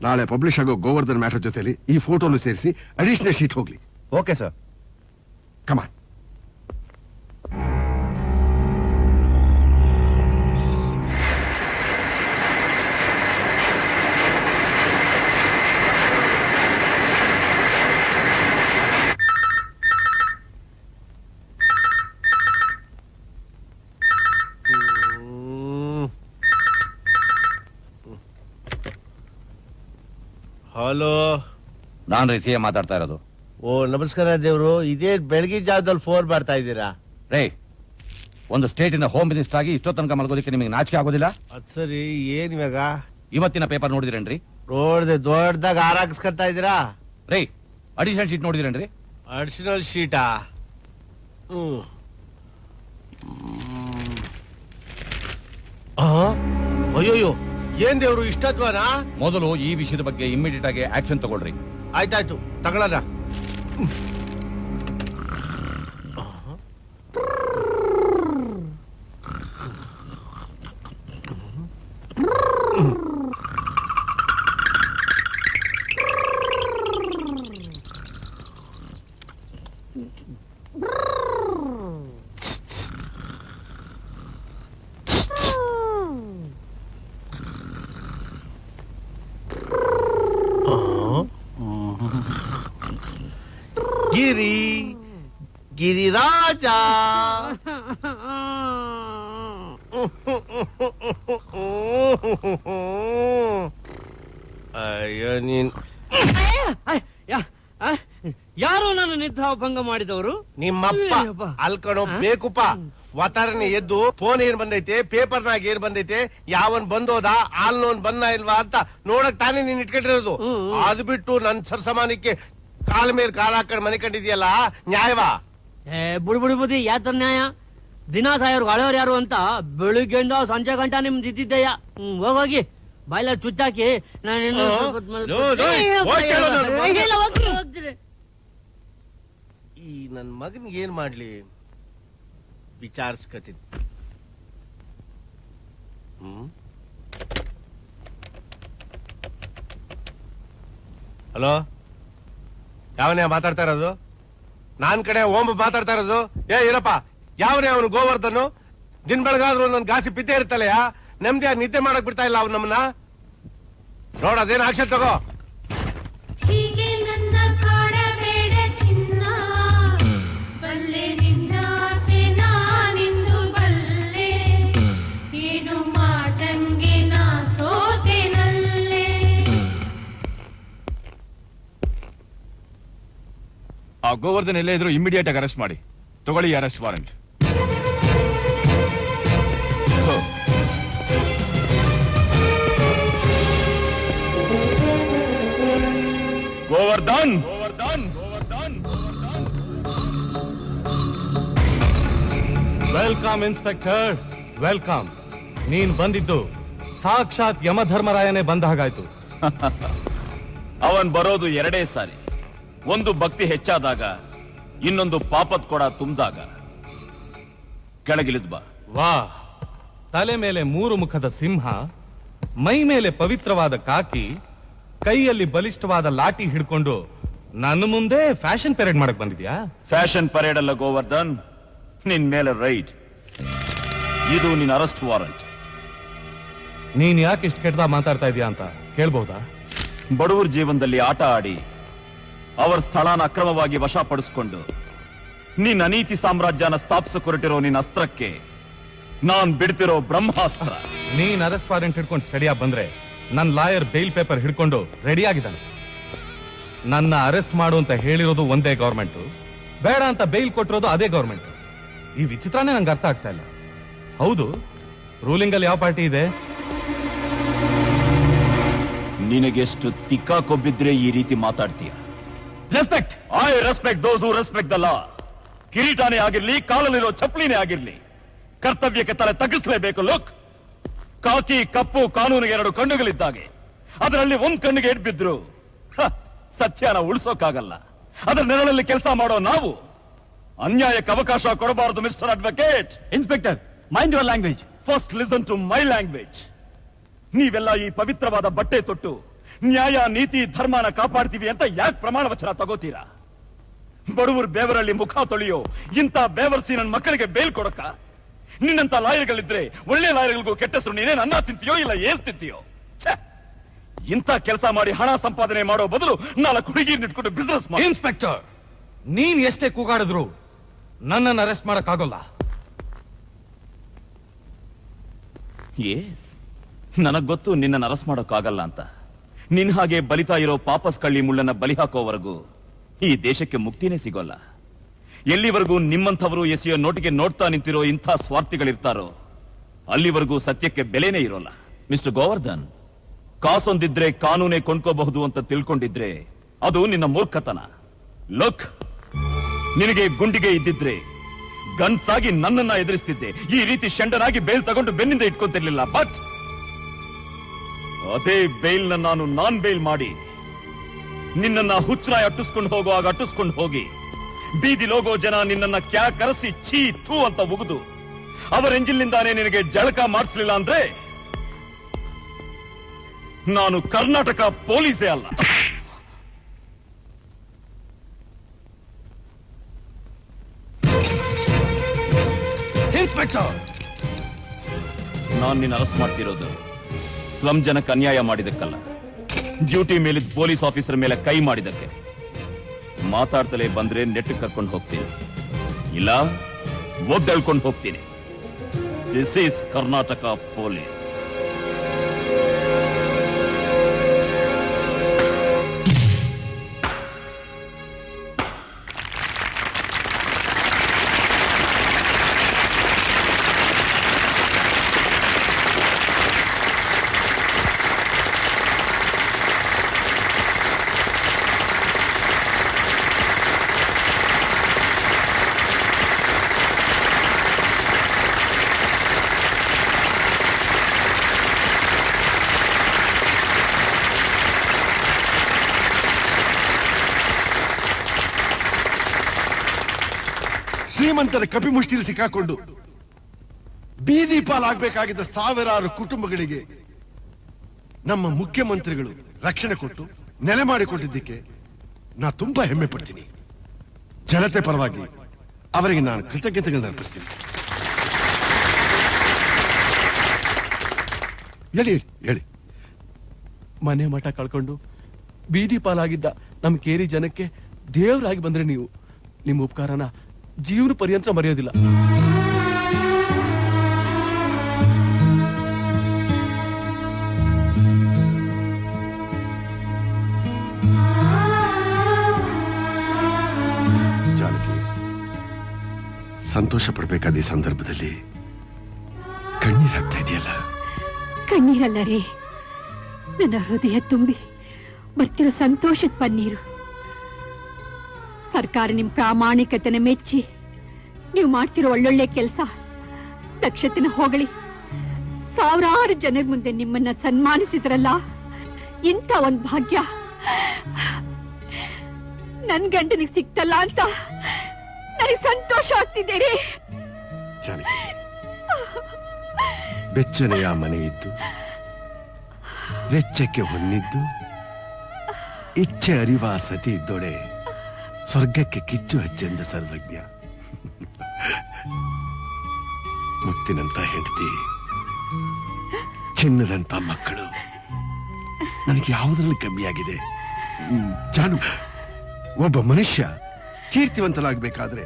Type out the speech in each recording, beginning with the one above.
ನಾಳೆ ಪಬ್ಲಿಷ್ ಆಗೋ ಗೋವರ್ಧನ್ ಮ್ಯಾಟರ್ ಜೊತೆಲಿ ಈ ಫೋಟೋನು ಸೇರಿಸಿ ಅಡಿಷನಲ್ ಶೀಟ್ ಹೋಗ್ಲಿ. Okay sir. ಕಮಾನ್. ಹಲೋ, ನಾನ್ ಸಿ ಎಂ ಮಾತಾಡ್ತಾ ಇರೋದು. ಓ ನಮಸ್ಕಾರ ದೇವ್ರು. ಇದೇ ಬೆಳಗಿನ ಜಾವದಲ್ಲಿ ಫೋನ್ ಮಾಡ್ತಾ ಇದ್ದೀರಾ? ರೇ, ಒಂದು ಸ್ಟೇಟಿನ ಹೋಮ್ ಮಿನಿಸ್ಟರ್ ಆಗಿ ಇಷ್ಟೋ ತನಕ ಮಲ್ಗೋದಕ್ಕೆ ನಿಮಗೆ ನಾಚಿಕೆ ಆಗೋದಿಲ್ಲ? ಅದ್ ಸರಿ, ಏನ್ ಇವಾಗ? ಇವತ್ತಿನ ಪೇಪರ್ ನೋಡಿದ್ರೇನ್ರಿ? ನೋಡ್ದೆ, ದೊಡ್ಡದಾಗ ಹಾರಾಕ್ಸ್ಕೊತಾ ಇದ್ದೀರಾ? ರೇ, ಅಡಿಷನಲ್ ಶೀಟ್ ನೋಡಿದ್ರೇನ್ರಿ? ಅಡಿಷನಲ್ ಶೀಟಾ? ಅಯ್ಯೋಯ್ಯೋ, ಏನ್ ದೇವ್ರು ಇಷ್ಟತ್ವನಾ? ಮೊದಲು ಈ ವಿಷಯದ ಬಗ್ಗೆ ಇಮಿಡಿಯೇಟ್ ಆಗಿ ಆಕ್ಷನ್ ತಗೊಳ್ರಿ. ಆಯ್ತಾಯ್ತು, ತಗೊಳ್ಳೋಣ. ಗಿರಿ ಗಿರಿರಾಜ. ಅಯ್ಯೋ ನೀನ್ ಯಾರು ನಾನು ನಿದ್ರಾ ಭಂಗ ಮಾಡಿದವರು? ನಿಮ್ಮಪ್ಪ ಅಲ್ಕಣೋ ಬೇಕುಪ್ಪ. ವಾತಾವರಣ ಎದ್ದು ಫೋನ್ ಏನ್ ಬಂದೈತೆ, ಪೇಪರ್ನಾಗ ಏನ್ ಬಂದೈತೆ, ಯಾವನ್ ಬಂದೋದ, ಆಲ್ನೋನ್ ಬಂದ ಇಲ್ವಾ ಅಂತ ನೋಡಕ್ ತಾನೇ ನೀನ್ ಇಟ್ಕೊಂಡಿರೋದು. ಅದ್ ಬಿಟ್ಟು ನನ್ ಸರ್ಸಮಾನಕ್ಕೆ ಕಾಲ ಮೇಲೆ ಕಾಲ ಹಾಕೊಂಡ್ ಮನೆ ಕಂಡಿದ್ಯಲ್ಲ, ನ್ಯಾಯವಾ? ಬುಡಿ ಬುದಿ ಯಾತ ನ್ಯಾಯ? ದಿನ ಸಾಯೋರ್ಗು ಹಳೆಯವ್ರು ಯಾರು ಅಂತ ಬೆಳಿಗ್ಗೆಯಿಂದ ಸಂಜೆ ಗಂಟ ನಿಮ್ದು ಇದ್ದಿದ್ದಯ್ಯ. ಹೋಗೋಗಿ ಬಾಯ್ಲ ಚುಚ್ಚಾಕಿ ಈ ನನ್ ಮಗನ್ಗೆ ಏನ್ ಮಾಡ್ಲಿ ವಿಚಾರಿಸ್ಕತೀನಿ. ಹಲೋ, ಯಾವನೇ ಮಾತಾಡ್ತಾ ಇರೋದು? ನಾನ್ ಕಡೆ ಓಂಬ ಮಾತಾಡ್ತಾ ಇರೋದು. ಇರಪ್ಪ, ಯಾವನೇ ಅವನು ಗೋವರ್ಧನು? ದಿನ ಬೆಳಗಾದ್ರು ಒಂದೊಂದು ಗಾಸಿ ಬಿದ್ದೇ ಇರ್ತಲ್ಲಯ್ಯ. ನೆಮ್ಮದಿ ನಿದ್ದೆ ಮಾಡಕ್ ಬಿಡ್ತಾ ಇಲ್ಲ ಅವ್ನು ನಮ್ಮನ್ನ. ನೋಡ, ಅದೇನು ಆಕ್ಷನ್ ತಗೋ. ಆ ಗೋವರ್ಧನ್ ಎಲ್ಲೇ ಇದ್ರು ಇಮಿಡಿಯೇಟ್ ಆಗಿ ಅರೆಸ್ಟ್ ಮಾಡಿ. ತಗೊಳ್ಳಿ arrest warrant. Govardhan, Govardhan, Govardhan. Welcome inspector, welcome. ನೀನ್ ಬಂದಿದ್ದು ಸಾಕ್ಷಾತ್ ಯಮಧರ್ಮರಾಯನೇ ಬಂದ ಹಾಗಾಯ್ತು. ಅವನ್ ಬರೋದು ಎರಡೇ ಸಾರಿ. ಒಂದು ಭಕ್ತಿ ಹೆಚ್ಚಾದಾಗ, ಇನ್ನೊಂದು ಪಾಪದ ಕೊಡ ತುಂಬಿದಾಗ. ಕೆಳಗಿಳಿದ್ ಬಾ. ವಾ, ತಲೆ ಮೇಲೆ 3 ಮುಖದ ಸಿಂಹ, ಮೈ ಮೇಲೆ ಪವಿತ್ರವಾದ ಕಾಕಿ, ಕೈಯಲ್ಲಿ ಬಲಿಷ್ಠವಾದ ಲಾಠಿ ಹಿಡ್ಕೊಂಡು ನನ್ನ ಮುಂದೆ ಫ್ಯಾಷನ್ ಪರೇಡ್ ಮಾಡಕ್ ಬಂದಿದ್ಯಾ? ಫ್ಯಾಷನ್ ಪರೇಡ್ ಅಲ್ಲ ಗೋವರ್ಧನ್, ನಿನ್ ಮೇಲೆ ರೈಡ್. ಇದು ನಿನ್ ಅರೆಸ್ಟ್ ವಾರೆಂಟ್. ನೀನ್ ಯಾಕೆ ಇಷ್ಟು ಕೆಟ್ಟದಾಗ ಮಾತಾಡ್ತಾ ಇದೀಯಾ ಅಂತ ಕೇಳ್ಬಹುದಾ? ಬಡವರ ಜೀವನದಲ್ಲಿ ಆಟ ಆಡಿ ಅವರ ಸ್ಥಳಾನ ಅಕ್ರಮವಾಗಿ ವಶಪಡಿಸಿಕೊಂಡು ನಿನ್ನ ಅನೀತಿ ಸಾಮ್ರಾಜ್ಯನ ಸ್ಥಾಪಿಸಕೊರಟಿರೋ ನಿನ್ನ ಅಸ್ತ್ರಕ್ಕೆ ನಾನ್ ಬಿಡ್ತಿರೋ ಬ್ರಹ್ಮಾಸ್ತ್ರ. ನೀನ್ ಅರೆಸ್ಟ್ ವಾರೆಂಟ್ ಹಿಡ್ಕೊಂಡು ಸ್ಟಡಿಯಾಗಿ ಬಂದ್ರೆ ನನ್ ಲಾಯರ್ ಬೇಲ್ ಪೇಪರ್ ಹಿಡ್ಕೊಂಡು ರೆಡಿ ಆಗಿದ್ದಾನೆ. ನನ್ನ ಅರೆಸ್ಟ್ ಮಾಡು ಅಂತ ಹೇಳಿರೋದು ಒಂದೇ ಗವರ್ಮೆಂಟ್, ಬೇಡ ಅಂತ ಬೇಲ್ ಕೊಟ್ಟಿರೋದು ಅದೇ ಗವರ್ಮೆಂಟ್. ಈ ವಿಚಿತ್ರನೇ ನಂಗೆ ಅರ್ಥ ಆಗ್ತಾ ಇಲ್ಲ. ಹೌದು, ರೂಲಿಂಗ್ ಅಲ್ಲಿ ಯಾವ ಪಾರ್ಟಿ ಇದೆ? ನಿನಗೆಷ್ಟು ತಿಕ್ಕ ಕೊಬ್ಬಿದ್ರೆ ಈ ರೀತಿ ಮಾತಾಡ್ತೀಯ? Respect. I respect those who respect the law. ಕಿರೀಟನೇ ಆಗಿರ್ಲಿ, ಕಾಲಲ್ಲಿರೋ ಚಪ್ಪಲಿನೇ ಆಗಿರ್ಲಿ, ಕರ್ತವ್ಯಕ್ಕೆ ತಲೆ ತಗ್ಗಿಸಲೇಬೇಕು. ಲುಕ್, ಕಾಕಿ ಕಪ್ಪು ಕಾನೂನಿಗೆ 2 ಕಣ್ಣುಗಳಿದ್ದಾಗೆ. ಅದರಲ್ಲಿ ಒಂದ್ ಕಣ್ಣಿಗೆ ಇಟ್ಬಿದ್ರು ಸತ್ಯನ ಉಳಿಸೋಕ್ಕಾಗಲ್ಲ. ಅದರ ನೆರಳಲ್ಲಿ ಕೆಲಸ ಮಾಡೋ ನಾವು ಅನ್ಯಾಯಕ್ಕೆ ಅವಕಾಶ ಕೊಡಬಾರದು. Mister advocate. Inspector, mind your language. First listen to my language. ನೀವೆಲ್ಲ ಈ ಪವಿತ್ರವಾದ ಬಟ್ಟೆ ತೊಟ್ಟು ನ್ಯಾಯ ನೀತಿ ಧರ್ಮನ ಕಾಪಾಡ್ತೀವಿ ಅಂತ ಯಾಕೆ ಪ್ರಮಾಣ ವಚನ ತಗೋತೀರಾ? ಬಡವರು ಬೇವರಲ್ಲಿ ಮುಖ ತೊಳೆಯೋ ಇಂಥ ಬೇವರ್ಸಿ ನನ್ನ ಮಕ್ಕಳಿಗೆ ಬೇಲ್ ಕೊಡಕ ನಿನ್ನಂತ ಲಾಯರ್ಗಳಿದ್ರೆ ಒಳ್ಳೆ ಲಾಯರ್ಗಳಿಗೂ ಕೆಟ್ಟಸರು ನೀನೇನ್ ಅನ್ನ ತಿಂತೀಯೋ ಇಲ್ಲ ಏಲ್ ತಿಂತೀಯೋ? ಛೆ! ಇಂಥ ಕೆಲಸ ಮಾಡಿ ಹಣ ಸಂಪಾದನೆ ಮಾಡೋ ಬದಲು 4 ಹುಡುಗಿರ್ ಇಟ್ಕೊಂಡು ಬಿಸ್ನೆಸ್ ಮಾಡಿ. ಇನ್ಸ್ಪೆಕ್ಟರ್, ನೀನ್ ಎಷ್ಟೇ ಕೂಗಾಡಿದ್ರು ನನ್ನನ್ನು ಅರೆಸ್ಟ್ ಮಾಡಕ್ಕಾಗಲ್ಲ. ಎಸ್, ನನಗ್ ಗೊತ್ತು ನಿನ್ನನ್ನು ಅರೆಸ್ಟ್ ಮಾಡೋಕ್ಕಾಗಲ್ಲ ಅಂತ. ನಿನ್ ಹಾಗೆ ಬಲಿತಾ ಇರೋ ಪಾಪಸ್ ಕಳ್ಳಿ ಮುಳ್ಳನ್ನ ಬಲಿ ಹಾಕೋವರೆಗೂ ಈ ದೇಶಕ್ಕೆ ಮುಕ್ತಿನೇ ಸಿಗೋಲ್ಲ. ಎಲ್ಲಿವರೆಗೂ ನಿಮ್ಮಂಥವರು ಎಸೆಯೋ ನೋಟಿಗೆ ನೋಡ್ತಾ ನಿಂತಿರೋ ಇಂಥ ಸ್ವಾರ್ಥಿಗಳಿರ್ತಾರೋ ಅಲ್ಲಿವರೆಗೂ ಸತ್ಯಕ್ಕೆ ಬೆಲೆನೇ ಇರೋಲ್ಲ. ಮಿಸ್ಟರ್ ಗೋವರ್ಧನ್, ಕಾಸೊಂದಿದ್ರೆ ಕಾನೂನೇ ಕೊಂಡ್ಕೋಬಹುದು ಅಂತ ತಿಳ್ಕೊಂಡಿದ್ರೆ ಅದು ನಿನ್ನ ಮೂರ್ಖತನ. ಲುಕ್, ನಿನಗೆ ಗುಂಡಿಗೆ ಇದ್ದಿದ್ರೆ ಗನ್ಸಾಗಿ ನನ್ನನ್ನ ಎದುರಿಸ್ತಿದ್ದೆ. ಈ ರೀತಿ ಶಂಡನಾಗಿ ಬೇಲ್ ತಗೊಂಡು ಬೆನ್ನಿಂದ ಇಟ್ಕೊಂತಿರ್ಲಿಲ್ಲ. ಬಟ್ ಅದೇ ಬೇಲ್ನ ನಾನ್ ಬೇಲ್ ಮಾಡಿ ನಿನ್ನನ್ನ ಹುಚ್ಚರಾಯಿ ಅಟ್ಟಿಸ್ಕೊಂಡು ಹೋಗುವಾಗ ಅಟ್ಟಿಸ್ಕೊಂಡು ಹೋಗಿ ಬೀದಿಲೋಗೋ ಜನ ನಿನ್ನನ್ನ ಕ್ಯಾ ಕರೆಸಿ ಛೀ ಥೂ ಅಂತ ಉಗಿದು ಅವರ ಎಂಜಿನ್ನಿಂದಾನೇ ನಿನಗೆ ಜಳಕ ಮಾಡಿಸ್ಲಿಲ್ಲ ಅಂದ್ರೆ ನಾನು ಕರ್ನಾಟಕ ಪೊಲೀಸೇ ಅಲ್ಲ. ಇನ್ಸ್ಪೆಕ್ಟರ್, ನಾನು ನಿನ್ನ ಅರೆಸ್ಟ್ ಮಾಡ್ತಿರೋದು ಸ್ಲಂ ಜನಕ್ಕೆ ಅನ್ಯಾಯ ಮಾಡಿದಕ್ಕಲ್ಲ, ಡ್ಯೂಟಿ ಮೇಲಿದ್ದ ಪೊಲೀಸ್ ಆಫೀಸರ್ ಮೇಲೆ ಕೈ ಮಾಡಿದಕ್ಕೆ. ಮಾತಾಡ್ತಲೇ ಬಂದ್ರೆ ನೆಟ್ ಕರ್ಕೊಂಡು ಹೋಗ್ತೀನಿ, ಇಲ್ಲ ಒದ್ದೆಳ್ಕೊಂಡು ಹೋಗ್ತೀನಿ. This is Karnataka police. ಶ್ರೀಮಂತರ ಕಪಿಮುಷ್ಟಿಯಲ್ಲಿ ಸಿಕ್ಕಾಕೊಂಡು ಬೀದಿ ಪಾಲಾಗಬೇಕಾಗಿದ್ದ ಸಾವಿರಾರು ಕುಟುಂಬಗಳಿಗೆ ನಮ್ಮ ಮುಖ್ಯಮಂತ್ರಿಗಳು ರಕ್ಷಣೆ ಕೊಟ್ಟು ನೆಲೆ ಮಾಡಿಕೊಟ್ಟಿದ್ದಕ್ಕೆ ನಾ ತುಂಬಾ ಹೆಮ್ಮೆ ಪಡ್ತೀನಿ. ಜನತೆ ಪರವಾಗಿ ಅವರಿಗೆ ನಾನು ಕೃತಜ್ಞತೆಗಳನ್ನು ಅರ್ಪಿಸ್ತೀನಿ. ಹೇಳಿ ಹೇಳಿ. ಮನೆ ಮಠ ಕಳ್ಕೊಂಡು ಬೀದಿ ಪಾಲಾಗಿದ್ದ ನಮ್ ಕೇರಿ ಜನಕ್ಕೆ ದೇವರಾಗಿ ಬಂದ್ರೆ ನೀವು ನಿಮ್ಮ ಉಪಕಾರನ ಜೀವನ ಪರ್ಯಂತ ಮರೆಯೋದಿಲ್ಲ. ಜಾನಕಿ, ಸಂತೋಷ ಪಡಬೇಕಾದ ಈ ಸಂದರ್ಭದಲ್ಲಿ ಕಣ್ಣೀರ್ ಹಾಕ್ತಾ ಇದೆಯಲ್ಲ? ಕಣ್ಣೀರಲ್ಲ ರೀ, ನನ್ನ ಹೃದಯ ತುಂಬಿ ಬರ್ತಿರೋ ಸಂತೋಷದ ಪನ್ನೀರು. ಸರ್ಕಾರ ನಿಮ್ ಪ್ರಾಮಾಣಿಕತೆನ ಮೆಚ್ಚಿ ನೀವು ಮಾಡ್ತಿರೋ ಒಳ್ಳೊಳ್ಳೆ ಕೆಲಸ ದಕ್ಷತೆನ ಹೊಗಳಿ ಸಾವಿರಾರು ಜನರ ಮುಂದೆ ನಿಮ್ಮನ್ನ ಸನ್ಮಾನಿಸಿದ್ರಲ್ಲ, ಇಂಥ ಒಂದ್ ಭಾಗ್ಯ ನನ್ ಗಂಡನಿಗೆ ಸಿಕ್ತಲ್ಲ ಅಂತ ನನಗೆ ಸಂತೋಷ ಆಗ್ತಿದ್ದೀರಿ. ಜಾನಕಿ, ಬೆಚ್ಚನೆಯ ಮನೆ ಇದ್ದು ವೆಚ್ಚಕ್ಕೆ ಹೊನ್ನಿದ್ದು ಇಚ್ಛೆ ಅರಿವ ಸತಿ ಇದ್ದೋಳೆ ಸ್ವರ್ಗಕ್ಕೆ ಕಿಚ್ಚು ಹಚ್ಚೆಂದ ಸರ್ವಜ್ಞ. ಮುತ್ತಿನಂತ ಹೆಂಡತಿ, ಚಿನ್ನದಂತ ಮಕ್ಕಳು, ನನಗೆ ಯಾವುದರಲ್ಲಿ ಕಮ್ಮಿಯಾಗಿದೆ? ಜಾನು, ಒಬ್ಬ ಮನುಷ್ಯ ಕೀರ್ತಿವಂತನಾಗಬೇಕಾದ್ರೆ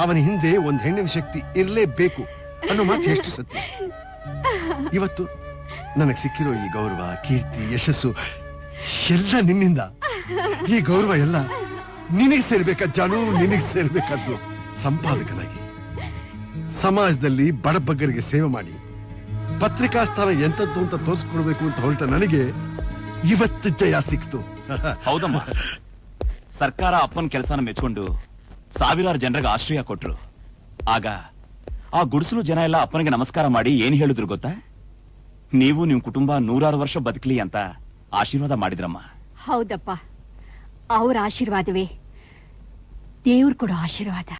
ಅವನ ಹಿಂದೆ ಒಂದು ಹೆಣ್ಣಿನ ಶಕ್ತಿ ಇರಲೇಬೇಕು ಅನ್ನೋ ಮಾತು ಎಷ್ಟು ಸತ್ಯ. ಇವತ್ತು ನನಗೆ ಸಿಕ್ಕಿರೋ ಈ ಗೌರವ, ಕೀರ್ತಿ, ಯಶಸ್ಸು ಎಲ್ಲ ನಿನ್ನಿಂದ. ಈ ಗೌರವ ಎಲ್ಲ ನಿನಗೆ ಸೇರ್ಬೇಕಾದ ಜಾನು, ನಿನಗೆ ಸೇರ್ಬೇಕಾದ್ದು. ಸಂಪಾದಕನಾಗಿ ಸಮಾಜದಲ್ಲಿ ಬಡಬಗ್ಗರಿಗೆ ಸೇವೆ ಮಾಡಿ ಪತ್ರಿಕಾ ಸ್ಥಾನ ಎಂತದ್ದು ಅಂತ ತೋರಿಸ್ಕೊಡ್ಬೇಕು ಅಂತ ಹೊರಟ ನನಗೆ ಇವತ್ತು ಜಯ ಸಿಕ್ತು. ಹೌದಮ್ಮ, ಸರ್ಕಾರ ಅಪ್ಪನ ಕೆಲಸನ ಮೆಚ್ಕೊಂಡು ಸಾವಿರಾರು ಜನರಿಗೆ ಆಶ್ರಯ ಕೊಟ್ರು. ಆಗ ಆ ಗುಡಿಸಲು ಜನ ಎಲ್ಲ ಅಪ್ಪನಿಗೆ ನಮಸ್ಕಾರ ಮಾಡಿ ಏನ್ ಹೇಳಿದ್ರು ಗೊತ್ತಾ? ನೀವು ನಿಮ್ ಕುಟುಂಬ 100 ವರ್ಷ ಬದುಕಲಿ ಅಂತ ಆಶೀರ್ವಾದ ಮಾಡಿದ್ರಮ್ಮ. ಹೌದಪ್ಪ, ಅವ್ರ ಆಶೀರ್ವಾದವೇ ದೇವ್ರು ಕೊಡೋ ಆಶೀರ್ವಾದ.